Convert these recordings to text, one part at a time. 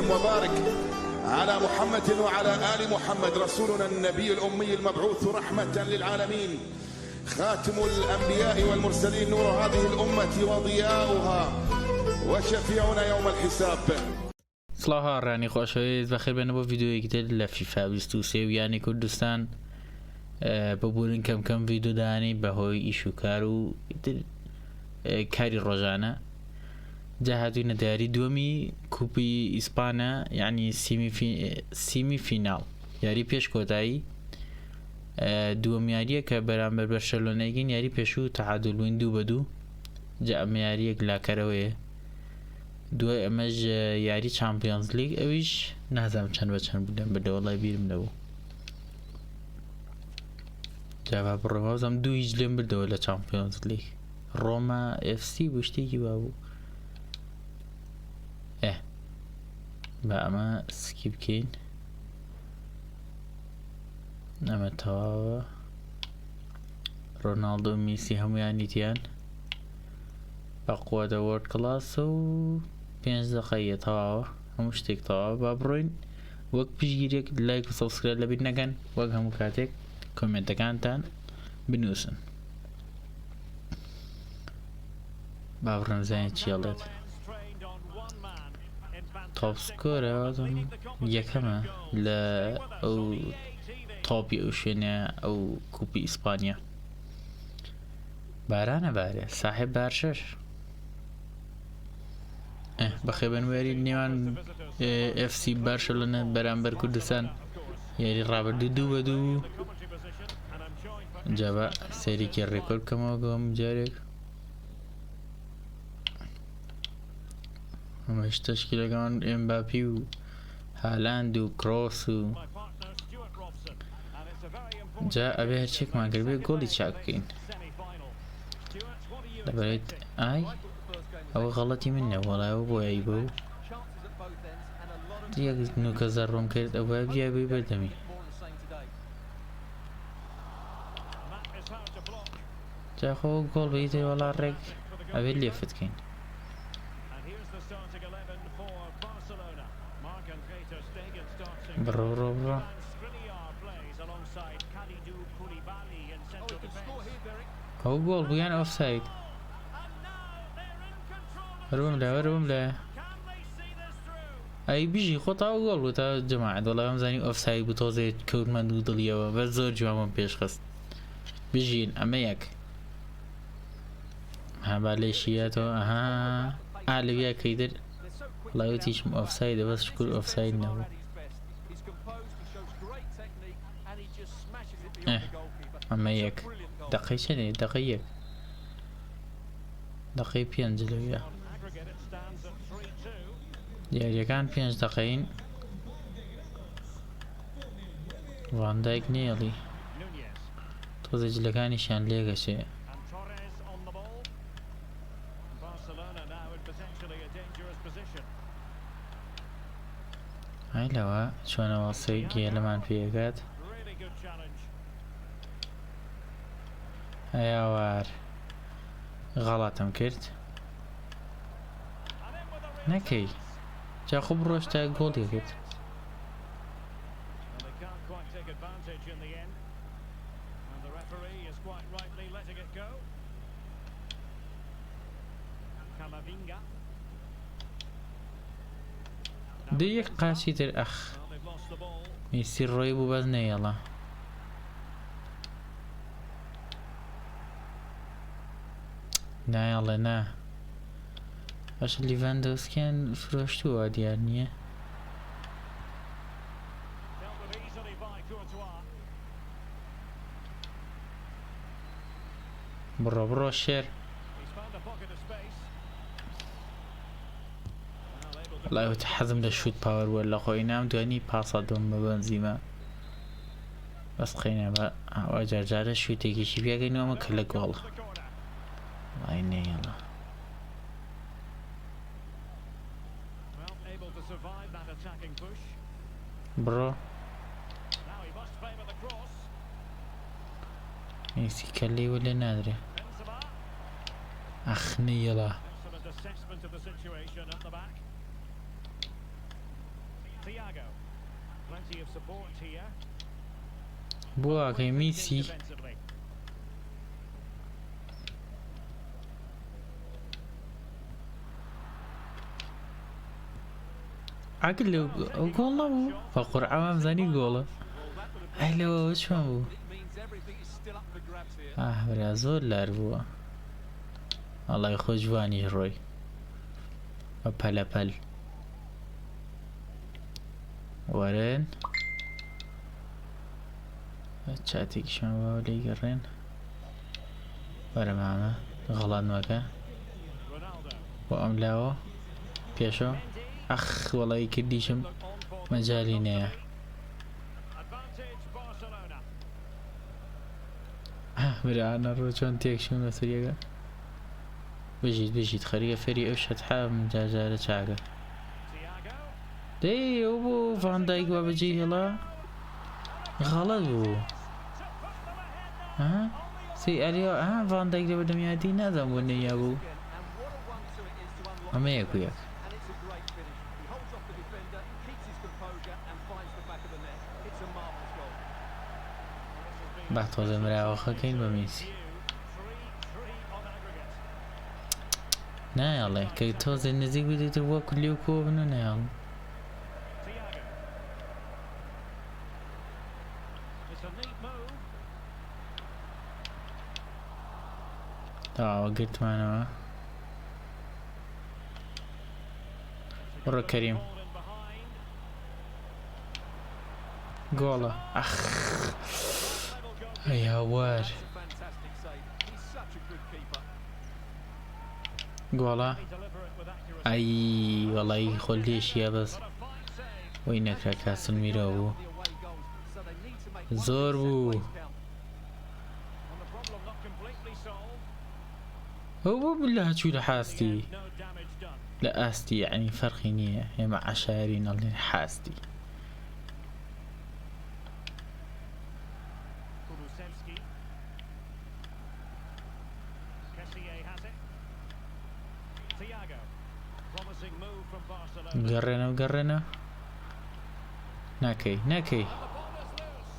وسلم وبارك على محمد وعلى آل محمد رسولنا النبي الأمي المبعوث رحمة للعالمين خاتم الأنبياء والمرسلين نور هذه الأمة وضياؤها وشفيعنا يوم الحساب. سڵاو ڕانی خۆشەویست بەخێر بێنە بۆ ڤیددیۆیەکی تر لە فیفا 23 یانی کوردستان ببوورن کەم ڤیددیۆدانی بەهۆی ئیش و کار و کاری ڕۆژانە جا هاتووینە دیاری دووەمی کوپی ئیسپانە یعنی سیمی فیناڵ یاری پێش کۆتایی دووەم یاریە کە بەرامبەر بەرشەلۆنەیگەین یاری پێشوو تەعادڵبووین 2-2 جا ئەمە یاریەک لاکەرەوەیە دوای ئەمەش یاری چامپیۆنز لیگ ئەویش نازانم چەند بە چەند بودەم بەدەوەڵای بیرم نەبوو جاوا بڕۆمەوەزم 2-0 لێم بردەوە لە چامپیۆنز لیگ ڕۆما FC بوو شتێکی وابوو بە ئەمە سکی بکەین ئەمە تەواوە ڕۆناڵدۆ و میسی هەمویانی تیان بەقوادە وەرد کڵاسە و 5 دقەیە تەواوە هەموو شتێک تەواوە با بڕۆین وەک پشگیرێک لایک و سەبسکرایب لەبیر نەکەن وەک هەموو کاتێک کۆمنتەکانتان بنووسن با بڕۆین بزانین چی هەڵێت تۆپسکۆرە یەکەمە لە ئەو تۆپی ئەو شوێنە ئەو کوپی ئیسپانیا بارانە بارێ ساحب بارشەش بەخێبەن وێری نێوان FC بارشەلۆنە بەرامبەر کوردستان یاری ڕابردوو 2-2 جابە سەرێکی ڕێکۆرد بکەمەوە گەوەم جارێک ئەمەش تەشکیلەکەمان ئێمباپی و هالاند و کرۆس و جا ئەبێ هەرچێکمان کرد بێ گۆڵی چاک بکەین لەبەرێت ئای ئەوە غەڵەتی من نەوەڵایەوە بۆ یایی بە و یەک نوکە زەڕۆم کرد ئەوە بیا بێ بەردەمی جاخۆ گۆڵ بەیتر وەڵا ڕێک ئەوێ لێفت بکەین بڕۆ ئەو گۆڵ بوویان ئۆفساید وەربم لە ئەی بیژی خۆ تاوە گۆڵ بوو تا جەماعەت وەڵام ئەمزانی ئۆفساید بوو تۆزێ کەوتمان دوو دڵیەوە بە زۆر جوامم پێشخست بژین ئەمە یەک هەبا لێشیاتەوە ئەها لەویا کەیدر وڵایەتیشم ئۆفسایدە بەس شکر ئۆفساید نەبوو ئەمە یەک دقەی چەندێ دقەی یەک دقەی 5 لەویا دیاریەکان 5 دقەین ڤاندایک نێڵی تۆزە جلەکانیشیان لێگەچێ هاي لەوە چۆنەوە سەی گێلەمان پێکات هەیاوار غەڵاتم کرد نەکەی جا خوب ڕۆژ تا گۆڵی کرد دو یەک قاچی تر ئەخ میسی ڕۆی بوو بەس نەیەڵە نایەڵێ نا باشە لیڤاندۆسکیان فرۆشتووە دیار نییە بڕۆ شێر وڵایەت حەزم لە شوت پاوەر وە لە خۆی نام دوانی پاسە دۆم بە بەنزیمە بەس قەینە بە ئەوە جارجارە شوتێکیشی پێگەینەوەمە کە لە گۆڵە وای نەیەڵە بڕۆ میسی کەلەیوە لێ نادرێ ئەخ نەیەڵە Thiago. Plenty of support here. بواكي ميسي Defensively. عقل لو قول له فقرعة ما مزاني قوله أهلا شو بو برا زور لار بوا الله يخو جواني روي أبل أبل ورين تشاتيك شو باولي قرين ورا معنا غلط مكا Ronaldo. وأملاو بيشو أخ والله يكديشم Look on form. مجالي نيا Advantage Barcelona. برا أنا روجون تيك شو مسويها بجيت خليه فري أوش هتحاب من جاجالة شاقة Thiago. دي أبو فان دايك وبجي هلا غلط بو ها سي أليو ها فان دايك ده بدم يادي نازم وني يا أبو أما ياكو ياك And it's a great finish. He holds off the defender, keeps his composure and finds the back of the net. It's a marvellous goal. بعد توزن مرا آخر كين بميسي 3-3 on aggregate. نا يلا كي توزن نزيق بدي تبغى كل يوكو بنو نا يلا Thiago. It's a neat move. تا وقت معنا مرة كريم Ball in behind. جولا أخ Level goal. يا وار It's a fantastic save. He's such a good keeper. جولا He deliver it with accuracy. أي والله يخل ليش يا بس What a fine save. وينك كاس الميراو The away goals, so they need to make one of زور these بو. set plays count. And the problem not completely solved. هو بالله شو لحاستي No damage done. لا أستي يعني فرقي نية هي مع عشارين اللي حاستي Kulusevski. Kessié has it. Thiago. Promising move from Barcelona. مقرنا ناكي The ball is loose.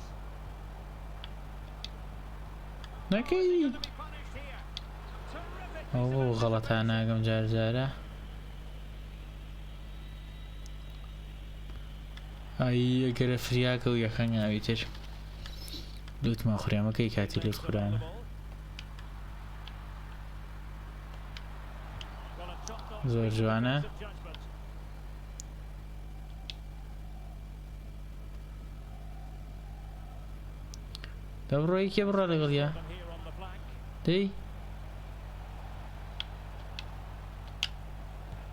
ناكي To be punished here. Terrific. أوه غلط أنا قم جارجارة أي أقرأ فرياكا ويا خان ياويتر دوت ما أخرى ما كي كاتي لوت خرانا Well, a top notch زور جوانا judgment. دبروي كي برا لغليا Them here on the flank. دي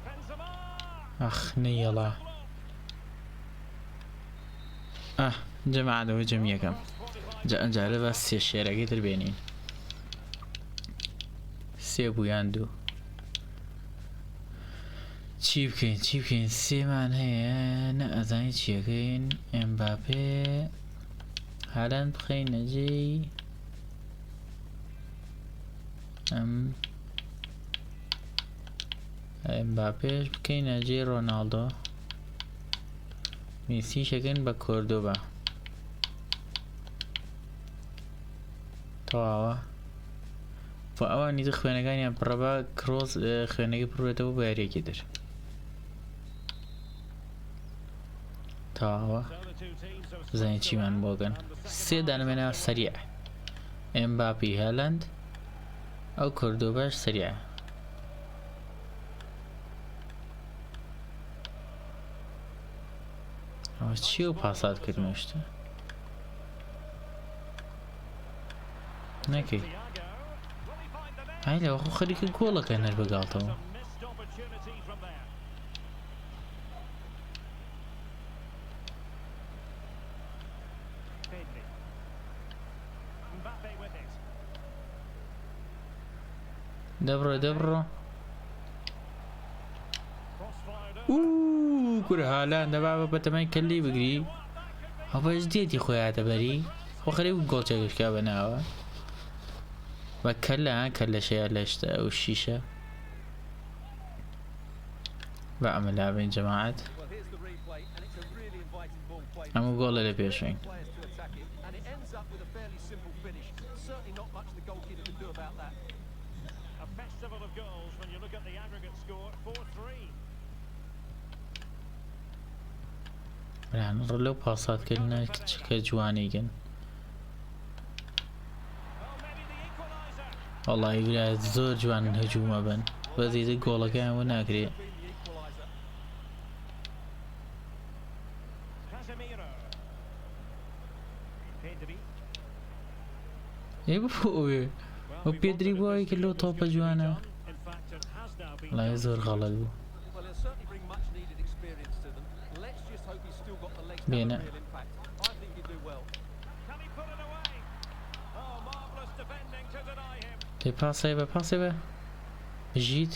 Benzema. أخ نيلا جماعة دو جميع كم جعل بس الشارع كتر بينين سيبو ياندو چی بکەین سێمان هەیە نە ئەزانی چیەکەین ئەمباپێ هالاند بخەین نەجێی ئەم ئەمباپێش بکەین نەجێی ڕۆناڵدۆ میسیشەکەین بە کۆردۆبا تەواوە بۆ ئەوانی تر خوێنەکانیان پڕەبا کرۆس خوێنەکەی پڕێتەوە بە یاریەکی در تەواوە بزانین چیمان بۆگەن سێ دانمێنە سەریع ئێمباپی هالاند ئەو کۆردۆباش سەریع ئەوە چیە و پاسات کردنەشتە نەکەی هاي لو أخو خليك الكولا كان البقالته دبرو كره هالاند بابا بتمن كلي بقري هو جديد يا خويا تبري وخليه جول تشكش كابناوا كلا شيء ليش والشيشة بعمل لاعبين جماعة Well, here's the replay, and it's a really play. ئەمە گۆڵە لە پێشین Players to attack it, and it ends up with a fairly simple finish. Certainly not much the goalkeeper can do about that. A festival of goals when you look at the aggregate score, 4-3. بران ڕلە و پاساتکردنە چکە جوانیگەن Oh, maybe the equaliser. وەڵی برا زۆر جوان هەجوومە بن بەزیدە گۆڵەکەیانوە ناکرێت Being the equaliser. Casemiro. Pedri. ێ بۆ ئەوێ Well, ئەو we پێدری wanted بۆی this کە to لەو be تۆپە done. جوانە In fact, it has now been وڵای done. زۆر غەڵەت بوو Well, he'll certainly bring much needed experience to them. Let's just hope he's still got the legs to have Bene. a real impact. I think he'll do well. Can he put it away? Oh, marvellous defending to deny him. تێ پاسێ بە بژیت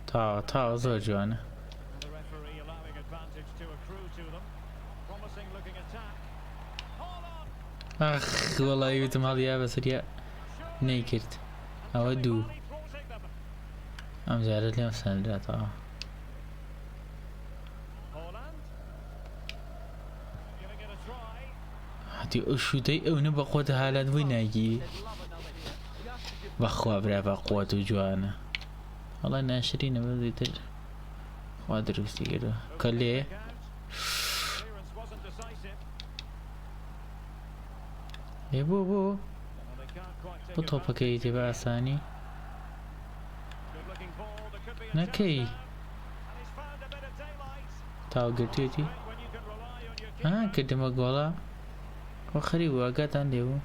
تا زۆر جوانە And the referee allowing advantage to accrue to them. Promising looking attack. Hold on. ئەخ وەڵی وتم هەڵیا بەسەریا نەیکرد ئەوە دوو Bally thwarting them. ئەم جارت لێم سەندراتەوە Haaland. Giving it a try. هاتی ئەو شوتەی ئەوە بە خۆتە هاالات بووی ناگی They'd love another here. Just to give بەخوا برا بە قووەت و جوانە وەڵی ناشرینە بەزیتر خوا دروستی کردوە کە لێ Out. Clearance wasn't decisive. ێ بۆ Well, they can't quite take بۆ advantage. تۆپەکەی تێ بە ئاسانی Good looking ball. There could be a نەکەی chance now. And he's found a bit of daylight. تاوگرتوێتی Great when you can rely on your ئا keeper. کردمە گۆڵە ئەو خەری واگاتان لێبوو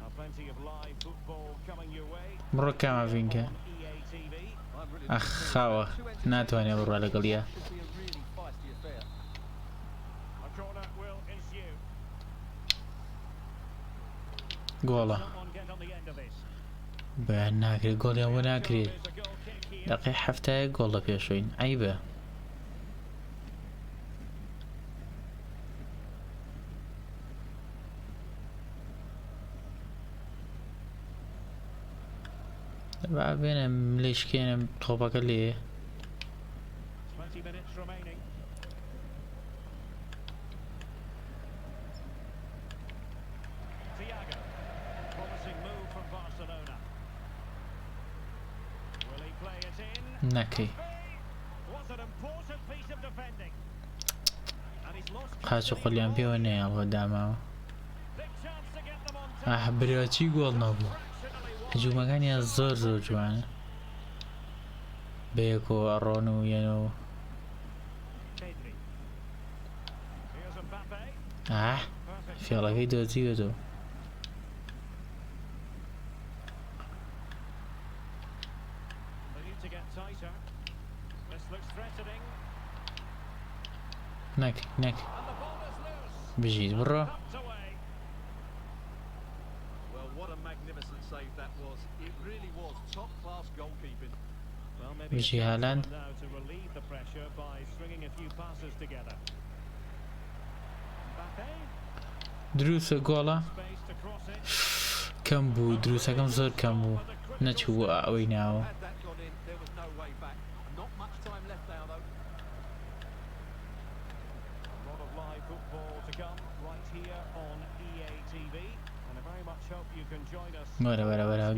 Now plenty of live football coming your way بڕۆ کامەڤینکە on EA TV. I'm really ئەخ خاوە ناتوانێ بڕوا لەگەڵیا Could be a really feisty affair. A corner will ensue. گۆڵە Someone get on the end of this. بەیان ناکرێت گۆڵیان بۆ ناکرێت There's a goal kick here. دەقی هەفتەیە گۆڵ لە پێشوین عیبە با بێنە ملێشکێنم تۆپەکە لێ 20 minutes remaining. Thiago. Promising move from Barcelona. Will he play it in? نەکەی Was an important piece of defending. And he's lost قاچ و قۆلیان پێوە نەیاڵەوە داماوە big chance to get them on top. ئاح برەوەچی گۆڵ نەبوو Fractionally هەجوومەکانیان زۆر جوانە بەیەکۆ ئەڕۆن و یەنەوە Pedri. Here's Mbappe. ئاح Perfect. فێڵەکەی دۆزیوەتەوە They need to get tighter. This looks threatening. نەکەی And the ball is loose. بژیت بڕۆ Tucked away. Well, what a magnificent save that was. It really was top-class goalkeeping. Well, maybe Vichy it's time for Haaland. them now to relieve the pressure by stringing a few passes together. Mbappe, دروسە گۆڵە space to cross it. کەم بوو دروسەکەم زۆر کەم بوو نەچوو ئەوەی ناوە Had that gone in, there was no way back. Not much time left now, though. A lot of live football to come right here on EA TV, and I very much hope you can join us. وەرە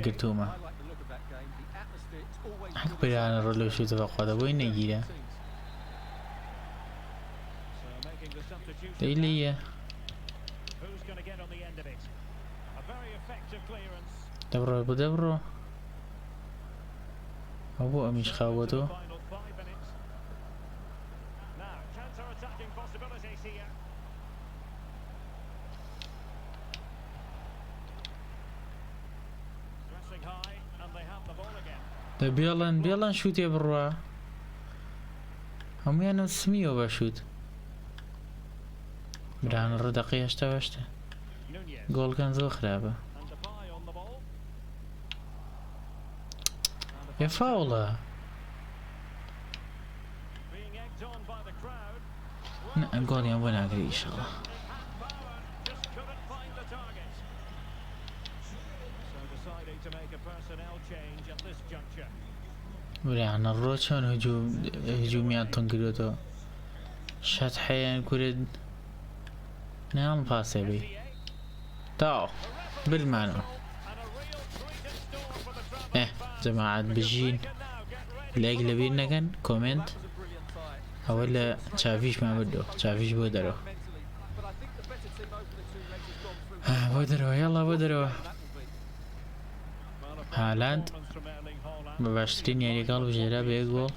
گرتوومە I like the look of that game. The atmosphere is always حەق good. برانە ڕۆلە شوتە بەخوادە بۆی نەگیرە So making the substitution. دەی لێیە Who's going to get on the end of it? A very effective clearance. دەبڕۆ بۆ دەبڕۆ ئەو بۆ ئەمیش خاوەتەوە Final 5 minutes. Now, counter-attacking possibilities here. Pressing high, and they have the ball again. دە بێڵەن شوتێ بڕوا هەمویانم سمیەوە بە شوت برانە ڕدەقی هەشتا Nunez گۆڵکان زۆر خراپە and Depay on the ball. ێ فاوڵە Being egged on by the crowd. گۆڵیان بۆ ناگری ئیشەڵە It had power, just couldn't find the target. So deciding to make a personnel change at this juncture. ولا الرو چۆن هجومیان تونکردێتەوە شەت حەیان کورد ناڵم پاسێ بی تاو بالمانەوە جەماعەت بژین لایک لەبیر نەکەن کۆمنت ئەوە لە چاویشمان بردەوە چاویش بۆ دەرەوە بۆ دەرەوە یاڵا بۆ دەرەوە هالاند بە باشترین یاریگاڵ بژێرا بە یەک گۆڵ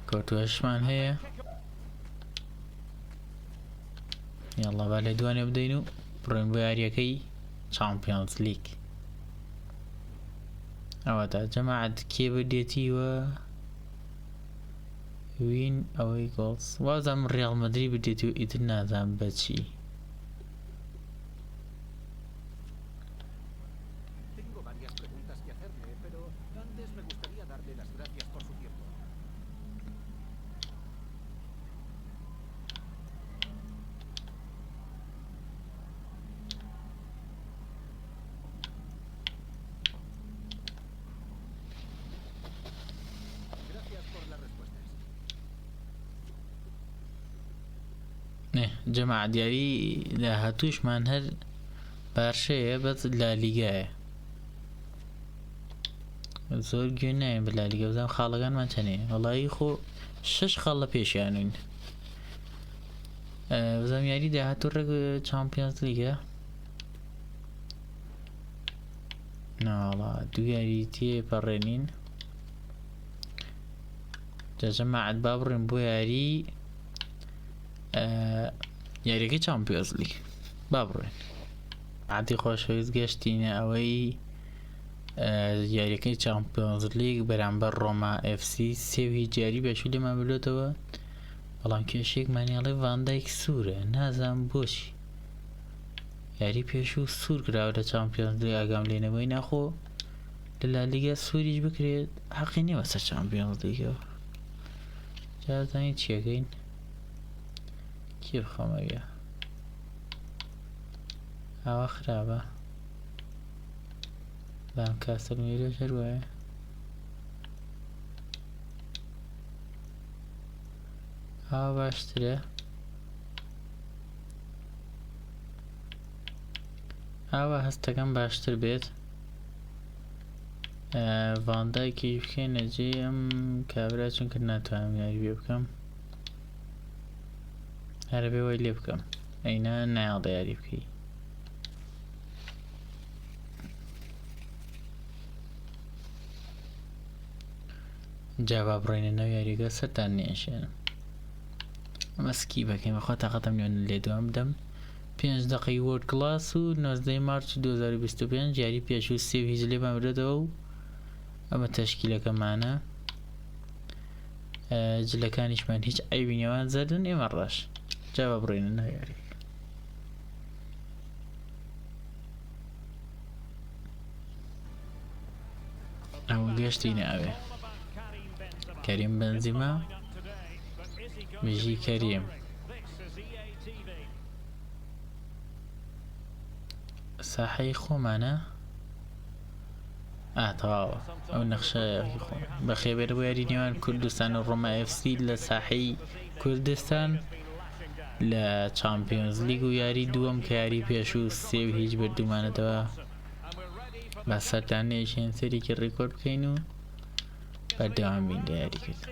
کەوتوەشمان هەیە یاڵا با لە دوانێ بدەین و بڕۆین بۆ یاریەکەی چامپیۆنز لیگ ئەوەتا جەماعەت کێ بردێتیوە وین ئەوەی گۆڵز وازم ڕیاڵ مەدرید بردێتی و ئیتر نازانم بەچی Tengo varias preguntas que hacerle, pero antes me gustaría darle las gracias por su tiempo. Gracias por las respuestas. جەماعەت دیاری لە هاتووشمان هەر باشەیە بەس لالیگایە زۆر گوێ نایم بە لالیگا بزانم خاڵەکانمان چەندەیە وەڵایی خۆ 6 خاڵ لە پێشیانوین بزانم یاری داهاتوو ڕێک چامپیۆنز لیگە ناوەڵا دوو یاری تێپەڕێنین جەماعەت با بڕێن بۆ یاریەکەی چامپیۆنز لیگ با بڕێن عادی خۆشەویست گەشتینە ئەوەی یاریەکەی چامپیۆنز لیگ بەرامبەر ڕۆما FC سێوی جاری بەشوو لێمان بلۆتەوە بەڵام کێشێکمانیاڵی ڤاندایک سوورە نازانم بۆچی یاری پێشوو سوور کراوە لە چامپیۆنز لیگ ئاگام لێنەوەی ناخۆ لە لالیگا سووریش بکرێت حەقی نییە بەسەر چامپیۆنز لیگەوە جازانی چیەکەین کێ بخەمەوە ئاوا خراپە بام کاسەر میرۆ هەر وایە ئاوا باشترە ئاوا هەستەکەم باشتر بێت ڤاندایکی بکەینە جێ ئەم کابرا چونکە ناتوانم یاری بێ بکەم هەرە بێ وای لێ بکەم ئەینا نایاڵدە یاری بکەی جابا بڕێنە ناو یاریگە سەرتان نێشێنم ئەمە سکی بەکەیم بەخوا تاقەتم لێ لێ دوام بدەم 5 دقەی وۆرد کلاس و 19 مارچ 2025 یاری پێشوو سێو هیچ لێمان بدەتەوە و ئەمە تەشکیلەکەمانە جلەکانیشمان هیچ ئەیبی نێوان زەردن ئێمە ڕەش جابا بڕێنە ناو یاری ئەوە گەشتینە ئەوێ كريم بنزيما بيجي كريم ساحي خومانا تواوا او نقشة بخيبر وياري نيوان كردستان وروما FC لساحي كردستان ل چامپیۆنز لیگ و یاری دووەم کە یاری پێشوو سێو هیچ بردومانەتەوە بە سەردان نێژێن سەرێکی ڕێکۆرد بکەین و بەردەوام بین لە یاریکردن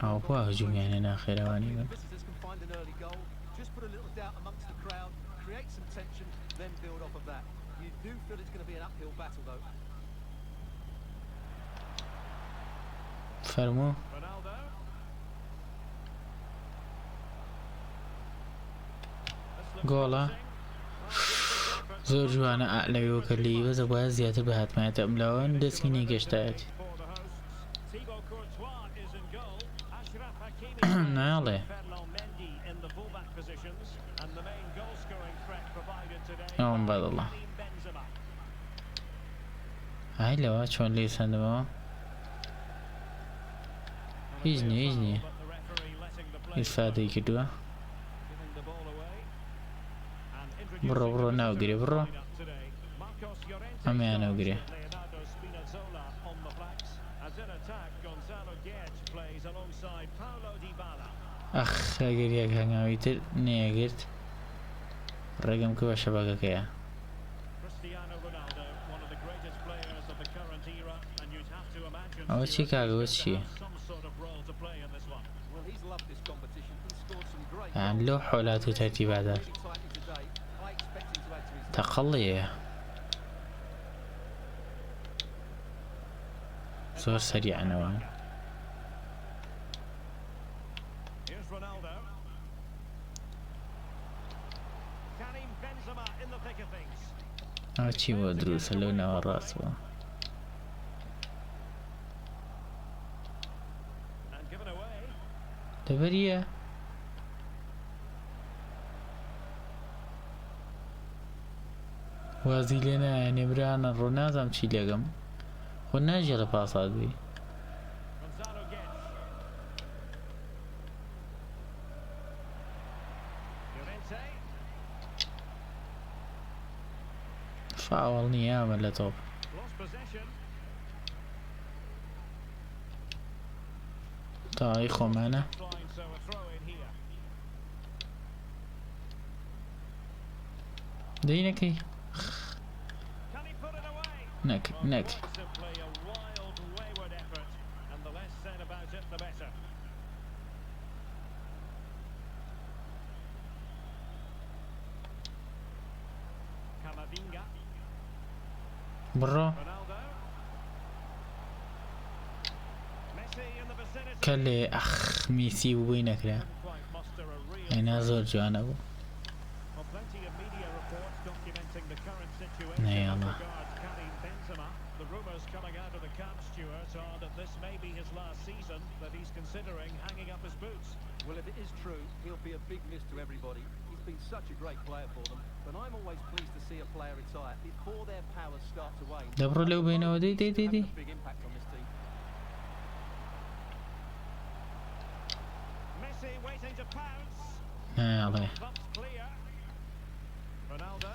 ئەو بۆ هەجومیانە ناخێراوانی بن فەرموو گۆڵە زۆر جوانە لەوێەوە کە لی بەزە وایە زیاتر بە هاتمایەتە ئەملاوان دەستکی نێگەشتایەتی ناڵێ ئەوم بەدڵە ئای لەوە چۆن لێ سەندەمەوە هیچ نییە ئیسفادەی کردووە برو برو ناوگری برو ئەمەیان ناوگری ئەخ ئەگەر یەک هەنگاوی تر نەیەگرت ڕێگەم کە بە شەبەکەکەیە ئەوە چی کاگەوە چییە Well, he's loved this competition. He's scored some great یان لەو حۆلات و تەرتیبادات really tightly today. I expect him to add to his تەقەڵیە زۆر سەریعنەوە Here's Ronaldo. Karim Benzema in the thick of things. ئەوە چی بۆ دروستە لەو ناوە ڕاستەوە And given away. دەبەریە وازی لێ نایە نێبرانە ڕۆ نازام چی لێگەم خۆ ناژێ لە پاسات بی Gonzalo Guedes. Llorente. فاوڵ نییە ئەمە لە تۆپ Lost possession. تاوای خۆمانە Line, so a throw in here. دەینەکەی Can he put it away? نەک نەک Simply a wild, wayward effort, and the less said about it, the better. Camavinga, بڕۆ Ronaldo, Messi in the vicinity. کە لێ ئەخ میسی بووی نەکرا Couldn't quite muster a real. ئەینا زۆر جوانە بوو Well, plenty of media reports documenting the current situation Nee, as Anna. regards Karim Benzema. The rumours coming out of the camp, Stuart, are that this may be his last season, that he's considering hanging up his boots. Well, if it is true, he'll be a big miss to everybody. He's been such a great player for them, but I'm always pleased to see a player retire before their powers start to wane. دەبڕۆ لەو بینەوە دەی دەی دەی دەی Having a big impact on this team. Messi waiting to pounce. ناڵێ Bumps clear. Ronaldo.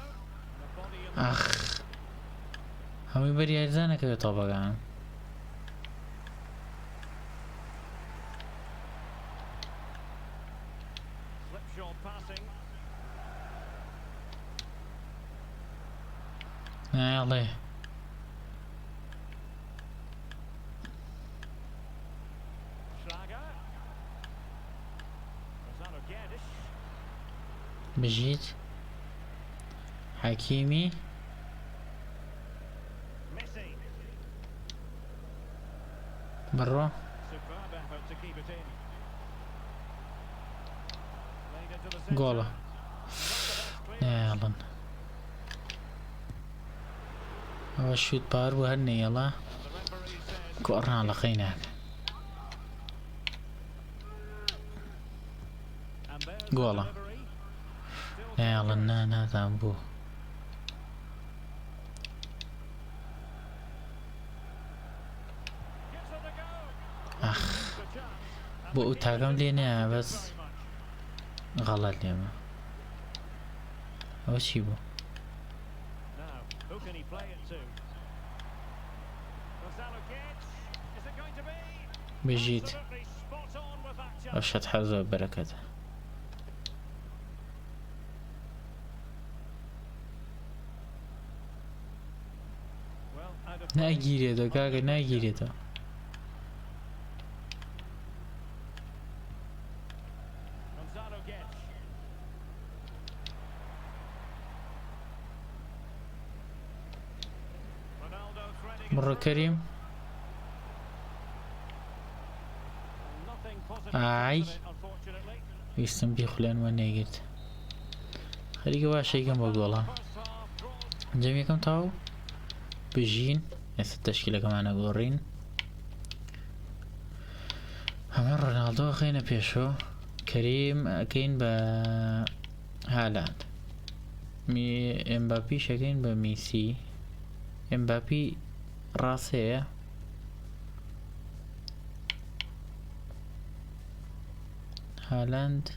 And a body in ئەخ هەمووی بەریارزانەکەوێت تۆپەکان slipshod passing. ناڵێ Schlager. Gonzalo Guedes. بژیت حەکیمی Messi. بڕۆ Superb effort to keep it in. Played into the centre. گۆڵە Not the best clearance. ناڵن ئەوە شوت پار بوو هەر نێڵە And the referee says گۆڕناڵەقەی ناکە and there's the گۆڵە delivery. Still ناڵن نا نازان بوو gives it a go. ئەخ The chance. And بۆ the ئەو game تاگەم لێ نییە very بەس much. غەڵەت لێمە ئەوە چی بوو Now, who can he play it to? Gonzalo Guedes. Is it going to be? بژیت Absolutely spot on with that ئەو chance. شەت حەزۆ بەرەکەتە Well, out of play. ناگیرێتەوە کاکە ناگیرێتەوە Gonzalo Guedes. Ronaldo threading it بڕۆ through. کەریم Nothing positive Aye. comes of it, unfortunately. ویستم بیخولێنوە نێگرت خەریکە باشەیکەم بۆ گۆڵە First half draws. ئەنجام یەکەم تاو بژین ئێستا تەشکیلەکەمانە گۆڕین ئەمە ڕۆناڵدۆ خێنە پێشۆ کەریم ئەکەین بە هالاند ئێمباپی شەکەین بە میسی ئێمباپی ڕاستەیە هالاند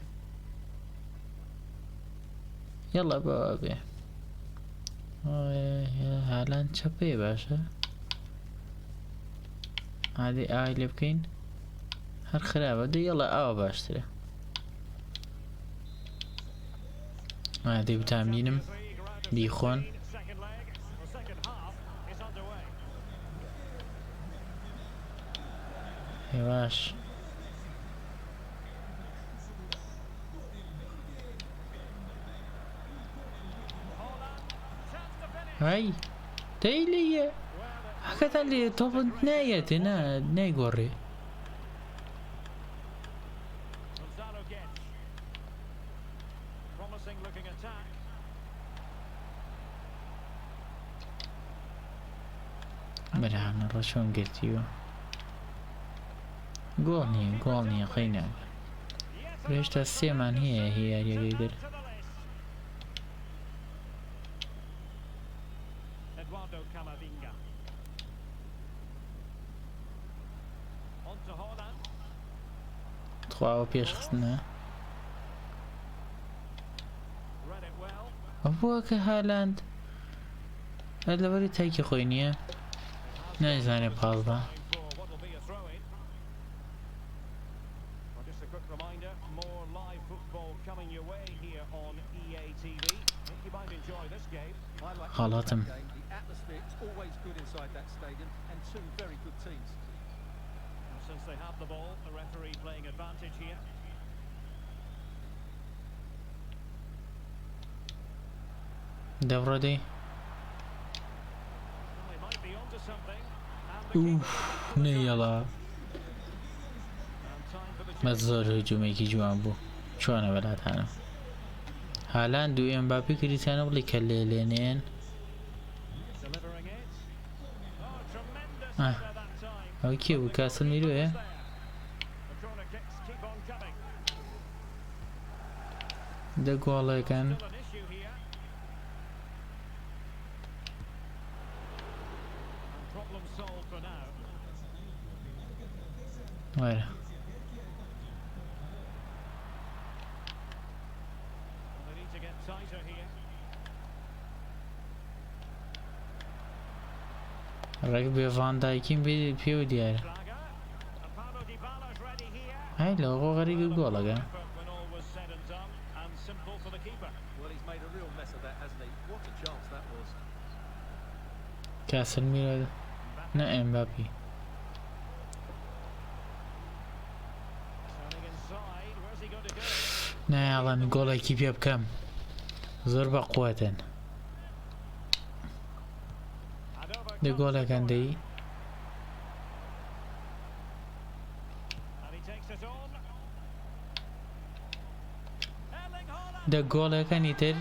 يلا بابي هالاند شبي باشا هادي اللي بكين هر خرابة دي يلا باشتري هادي بتامينم بيخون يواش هاي تيلي حكت لي طب نايتنا نايغوري مرحبا رشون قلتيو قولني خينا ليش تسيمان هي يقدر تخواو بيش خصنا أبوك هالاند هذا بري تايكي خوينيا نايزاني بازدا غلطم Since they have the ball, the referee playing advantage here. دورة دي Well, they might be onto something. اوف نيلا And time for the ما زور هجوميكي جوان بو شو انا بلاد هانا هالاند و امبابي كريستيانو بلي كليلينين delivering it. Oh, tremendous Ah. header that time. اوكي وكاسل ميرو ايه The corner kicks keep on coming. ده جوالا كان Still an issue here. And problem solved for now. وين Well, they need to get tighter here. ركبي فان دايكين بيو ديار Braga. And Paulo Dybala's ready here. هاي لوغو غريق جوالا كان Effort when all was said and done, and simple for the keeper. Well, he's made a real mess of that, hasn't he? What a chance that was. كاسل ميرو نا امبابي Turning inside, where's he going to go? نا يلا نقول كيف يبكم زور بقوة And over ده comes جوالا the كان corner. دي And he takes it on. Erling Haaland ده جوالا كان يتر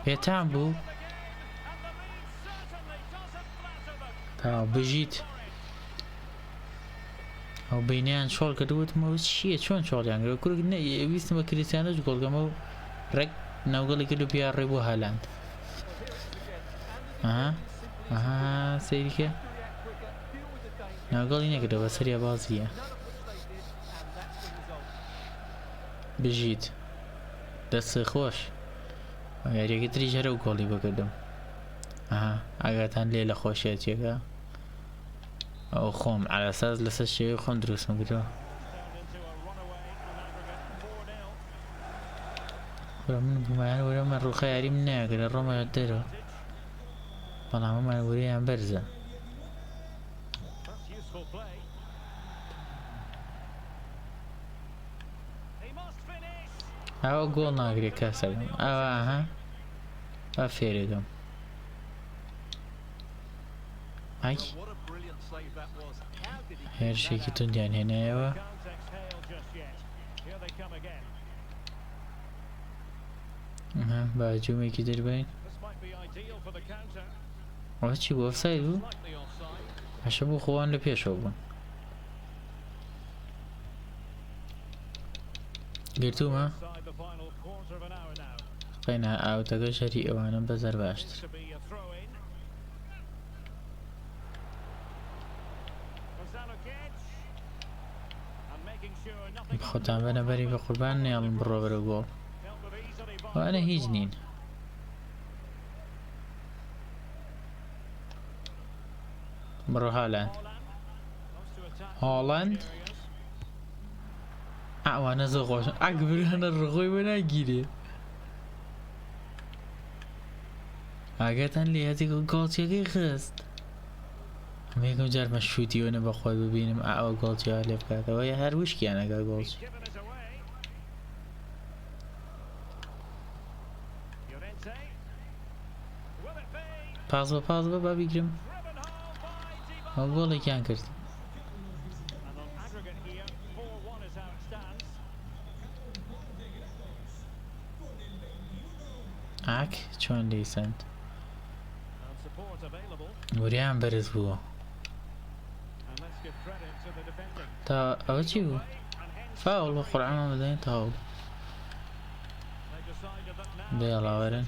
يتعبو again, and the lead certainly doesn't flatter them. تا بجيت او بينيان شغل كدوت ما بس شيء شلون شغل يعني كل قلنا ويست ما كريستيانو يقول كمان رك نقول كده بيعربوا هالاند سيريكا نقول هنا كده بس هي بازية بجيت دست خوش يعني كتري جرو قولي بقدم اگرتان ليلة خوشيتيكا او خوم على اساس لسه شيء خوم دروس مقدو Turned into a runaway on aggregate 4-0. من بمان ولا من الخياري من ناقل الرمى يديرو طالما ما وريها برزة That's useful play. He must finish. او جول ناقري كاسر او افيريدو اي What a brilliant save that was. How did he هير keep شي that out? كتون هنا ايوا Can't exhale just yet. Here they come again. باجومي كدير باين This might be ideal for the counter. وهاتشي اوفسايد Slightly offside. عشبو خوان لبيشو بون قلتو ما Inside the final quarter of an hour now. قينا او تقو شري اوانا بزر باشتر To be a throw in. Gonzalo Guedes. And making sure nothing. بخطان بنا بري بقربان يلا برو برو جول Dealt with easily by وانا هي جنين مرو هالاند هالاند وانا زغوش اقبل انا الرغوي وانا جيري اگه لي هذيك قالتي خست هميكم جار مشفوتي وانا بخوي ببينم قالتي اللي بكاته وهي هر وشكي انا قالت باز با بيجرم اقول كان كرت اك چون ليسند وريان برز بو تا او چی بو فاول قرآن مدين تاول دي الله ورن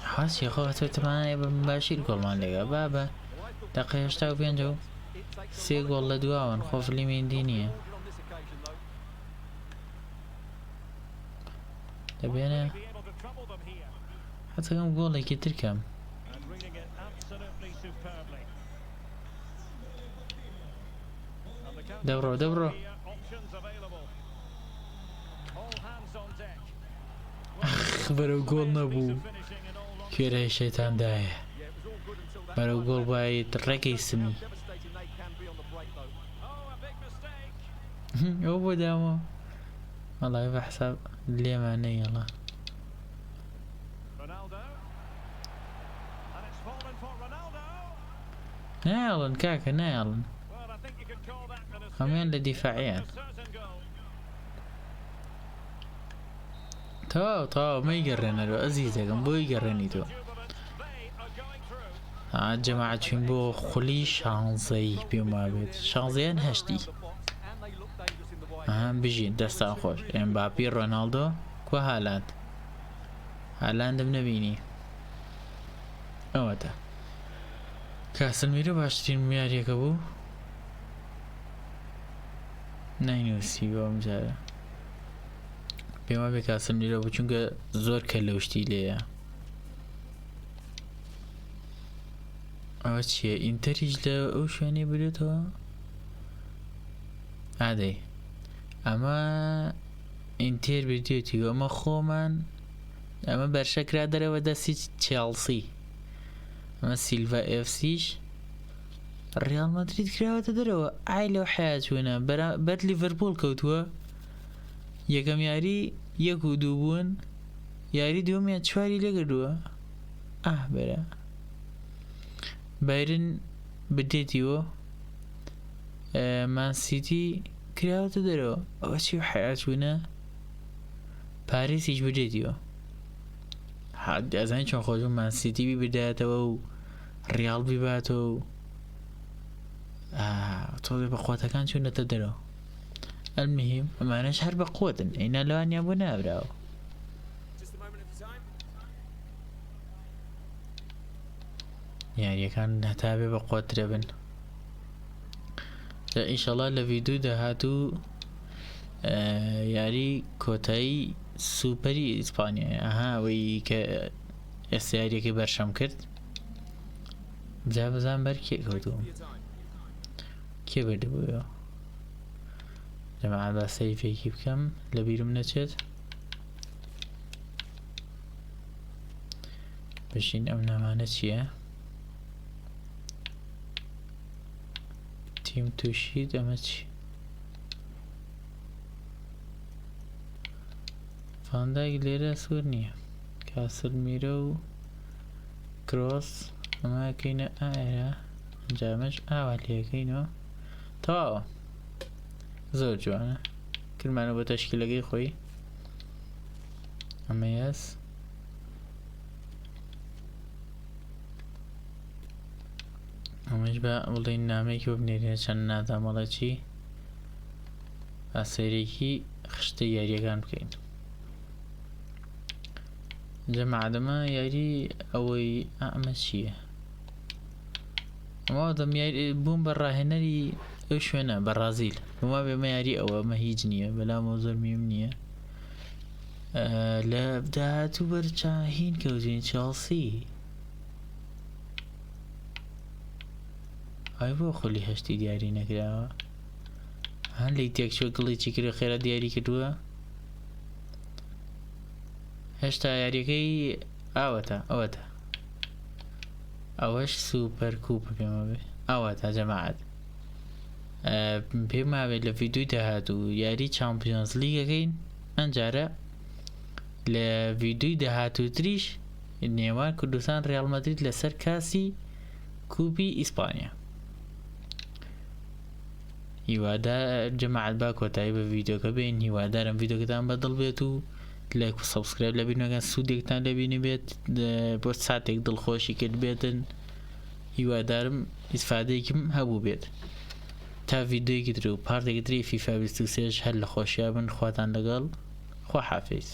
حاس يا خو تمام باشير گل مان لگا بابا دقيقه 85 سي گل لدواون خوف لي من دينيه تبينا حتى كم جول يكتر كم دبرو برو جول نبو كيره شيطان دايه برو جول بايد رقي اسمي هو دامو والله بحسب اللي معني يلا نايلن كاكا نايلن همين لدفاعيا تو ما يقرن له عزيزة قم بو يقرني تو جماعة بو خلي شانزي بيوما بيت شانزيان هشتي بيجين دستان خوش امبابي رونالدو كو هالاند بنبيني اوتا كاسلميرو باشترين مياريكا بو ناينوسي بوم جارة بيما بي كاسلميرو بو چونك زور كلوشتي ليا او چيه انتريج لا او شواني بدو عادي اما انتر بديتي اما خومن اما برشك را داره و دستی تشيلسي اما سيلفا اف سيش ريال مدريد كراوته داره عيلو حياتونا بات ليفربول كوتوا يكم ياري يكو دوبون ياري دوميا چواري لگردوا برا بايرن بديتيو مان سيتي كراوته داره او چي حياتونا باريس هيج بديتيو حد از این چون خودمون من سیتی بی بدايته و ريال بی باتو طول بقوته كان شو نتدرو المهم ما نشهر بقوة إنا لو أن يبونا براو يعني كان نتابع بقوة ربن إن شاء الله لفيديو ده هاتو يعني كوتاي سوبري اسبانيا وي ك استعاري كي برشم كرد بزام بر كي كوتو كي بده بو جماعة بس سيفي كي بكم لبيرم نشت بشين امنا ما نشيه تيم توشيد امتش فاندايك ليرة سورنيا كاسلميرو كروس اما كينا ايرا جامج اوليا كينو تاو زور جوانا كل معنو بتشكيلة خوي اما ياس امش با والله نامه که ببینید چند نادا مالا چی اسیری کی خشته یاری کن بکن جماعة ما ياري اوي امشيه ما دم ياري بوم براهنري ايش هنا برازيل وما بما ياري او ما هيجنيه بلا موزر ميمنيه لا بدات برشاهين كوزين تشيلسي ئای بۆ خۆلی هەشتی دیاری نەکراوە هەن لی تێک شوە گڵێکی کرد خێرا دیاری کردووە هێشتا یاریەکەی ئاوەتە ئەوەتە ئەوەش سوپەر کووپە پێمە بێ ئەوەتە جەماعەت پێم ماوێت لە ڤیدیۆی داهاتوو یاری چامپیۆنز لیگەکەین ئەمجارە لە ڤیدیۆی داهاتوو تریش نێوان کوردستان ڕیال مەدرید لەسەر کاسی کوپی ئیسپانیا هیوادار جەماعەت با کۆتایی بە ڤیدیۆکە بین هیوادارم ڤیدیۆکەتان بەدڵ بێت و لایک و سەبسکرایب لەبینەکان سوودێکتان لەبینی بێت بۆ ساتێک دڵخۆشی کرد بێتن هیوادارم ئیسفادەیەکم هەبوو بێت تا ڤیدیۆیەکی تر و پارتێکی تری فیفا 23 هەر لە خۆشییا بن خواتان لەگەڵ خوا حافیز